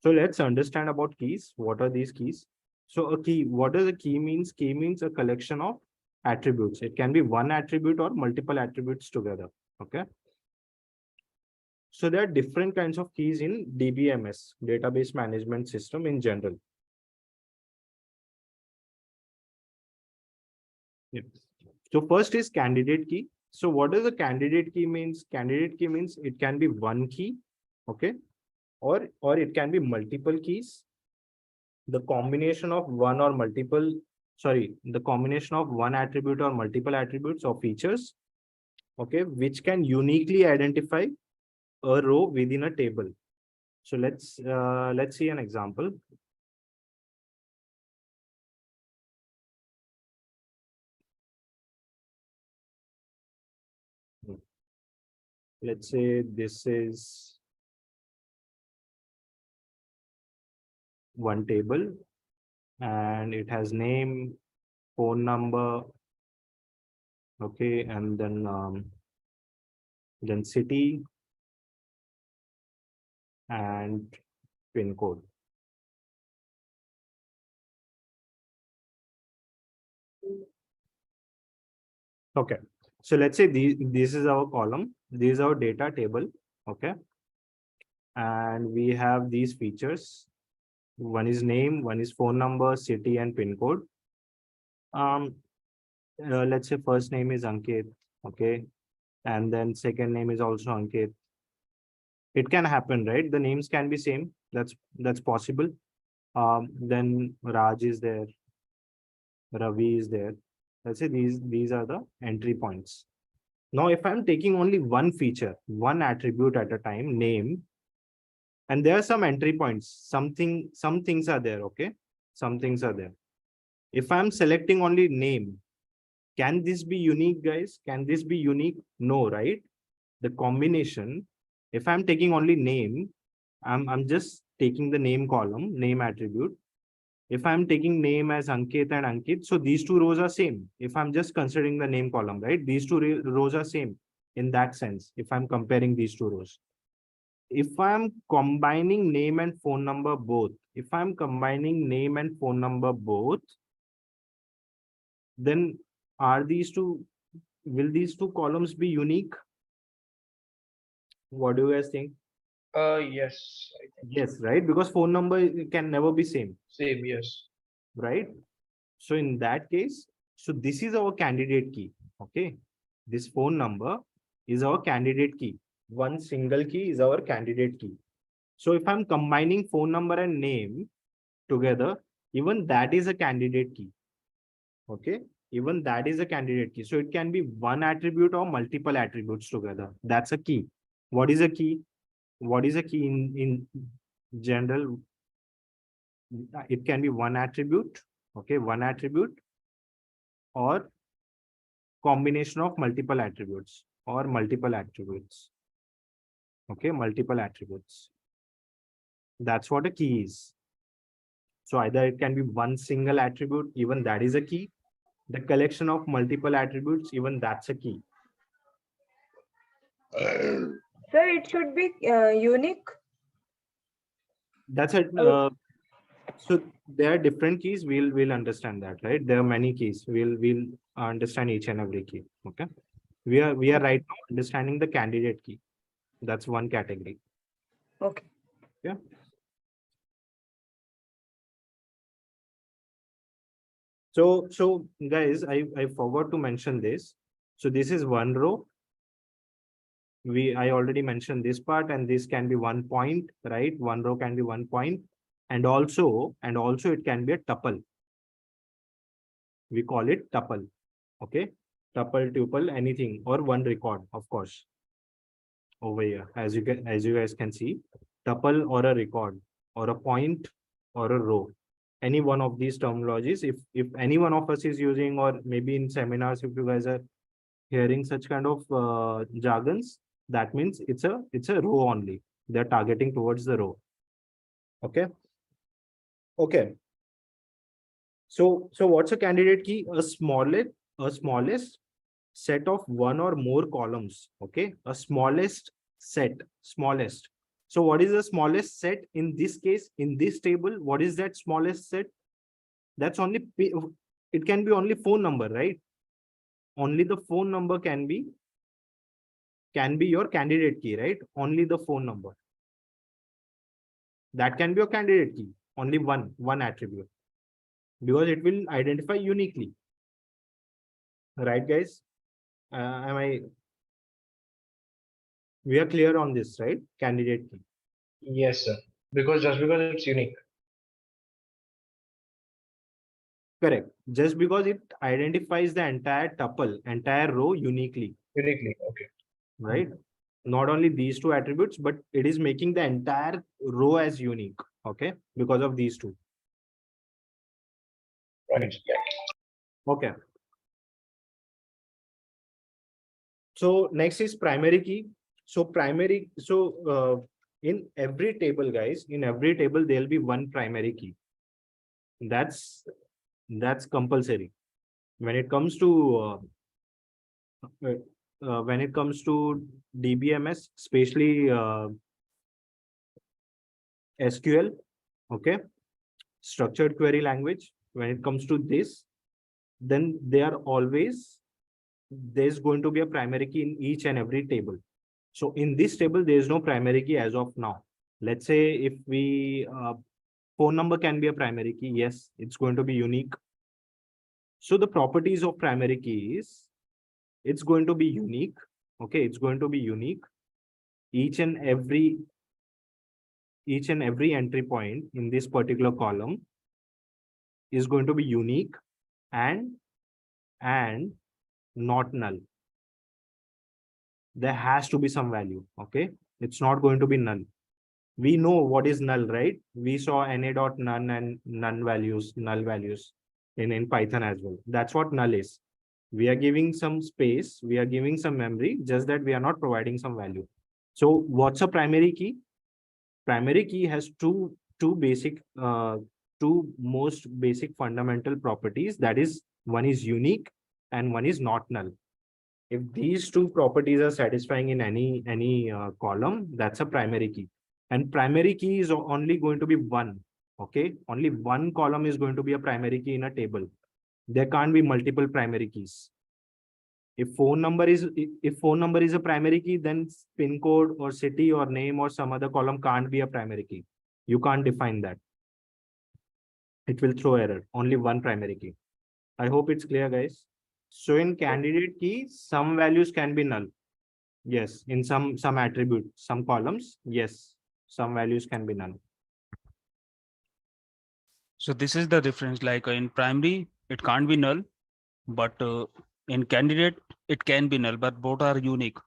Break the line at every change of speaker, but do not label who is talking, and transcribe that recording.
So let's understand about keys. What are these keys? So a key, what does a key means? Key means a collection of attributes. It can be one attribute or multiple attributes together. Okay. So there are different kinds of keys in DBMS, database management system in general. Yep. So first is candidate key. So what does a candidate key means? Candidate key means it can be one key, okay, or it can be multiple keys. The combination of one or multiple, sorry, the combination of one attribute or multiple attributes or features, okay, which can uniquely identify a row within a table. So let's see an example. Let's say this is one table and it has name, phone number, okay, and then city and pin code. Okay, so let's say this is our column, this is our data table, okay, and we have these features. One is name, one is phone number, city, and pin code. Let's say first name is Ankit, okay, and then second name is also Ankit. It can happen, right? The names can be same. That's possible. Then Raj is there, Ravi is there. Let's say these are the entry points. Now, if I'm taking only one feature, one attribute at a time, name, and there are some entry points, some things are there, okay? Some things are there. If I'm selecting only name, can this be unique, guys? Can this be unique? No, right? The combination, if I'm taking only name, I'm just taking the name column, name attribute. If I'm taking name as Ankit and Ankit, so these two rows are same. If I'm just considering the name column, right? These two rows are same in that sense, if I'm comparing these two rows. If I'm combining name and phone number both, if I'm combining name and phone number both, then will these two columns be unique? What do you guys think?
Yes, I think
Yes, right? Because phone number can never be same,
same, yes.
right? So in that case, so this is our candidate key, okay? This phone number is our candidate key. One single key is our candidate key. So if I'm combining phone number and name together, even that is a candidate key, okay? Even that is a candidate key. So it can be one attribute or multiple attributes together. That's a key. What is a key? What is a key in general? It can be one attribute, okay? One attribute or combination of multiple attributes or multiple attributes. Okay, multiple attributes. That's what a key is. So either it can be one single attribute, even that is a key. The collection of multiple attributes, even that's a key.
Sir, it should be unique.
That's it. So there are different keys. We'll understand that, right? There are many keys. We'll understand each and every key. Okay. We are right now understanding the candidate key. That's one category.
Okay.
Yeah. So guys, I forgot to mention this. So this is one row. I already mentioned this part, and this can be 1 point, right? One row can be 1 point, and also it can be a tuple. We call it tuple. Okay, tuple, tuple, anything, or one record, of course. Over here, as you guys can see, tuple or a record or a point or a row. Any one of these terminologies, if any one of us is using, or maybe in seminars, if you guys are hearing such kind of jargons, that means it's a row only. They're targeting towards the row. Okay. Okay. So what's a candidate key? A smallest set of one or more columns. Okay. A smallest set, smallest. So what is the smallest set in this case, in this table? What is that smallest set? That's only, it can be only phone number, right? Only the phone number can be your candidate key, right? Only the phone number. That can be your candidate key, only one attribute, because it will identify uniquely. Right, guys? We are clear on this, right? Candidate key.
Yes, sir. Just because it's unique.
Correct. Just because it identifies the entire tuple, entire row uniquely,
Uniquely. Okay.
right? Not only these two attributes, but it is making the entire row as unique. Okay, because of these two.
Right. Yeah.
Okay. So next is primary key. So in every table, guys, in every table, there'll be one primary key. That's compulsory. When it comes to DBMS, especially SQL, okay, structured query language, when it comes to this, then there's going to be a primary key in each and every table. So in this table, there is no primary key as of now. Let's say if we phone number can be a primary key. Yes, it's going to be unique. So the properties of primary key is it's going to be unique. Okay, it's going to be unique. Each and every entry point in this particular column is going to be unique and not null. There has to be some value. Okay, it's not going to be null. We know what is null, right? We saw na.none and null values in Python as well. That's what null is. We are giving some space, we are giving some memory, just that we are not providing some value. So what's a primary key? Primary key has two most basic fundamental properties. That is, one is unique and one is not null. If these two properties are satisfying in any column, that's a primary key. And primary key is only going to be one. Okay, only one column is going to be a primary key in a table. There can't be multiple primary keys. If phone number is a primary key, then pin code or city or name or some other column can't be a primary key. You can't define that. It will throw error. Only one primary key. I hope it's clear, guys. So in candidate key, some values can be null. Yes, in some attribute, some columns, yes, some values can be null.
So this is the difference, like in primary, it can't be null, but in candidate, it can be null, but both are unique.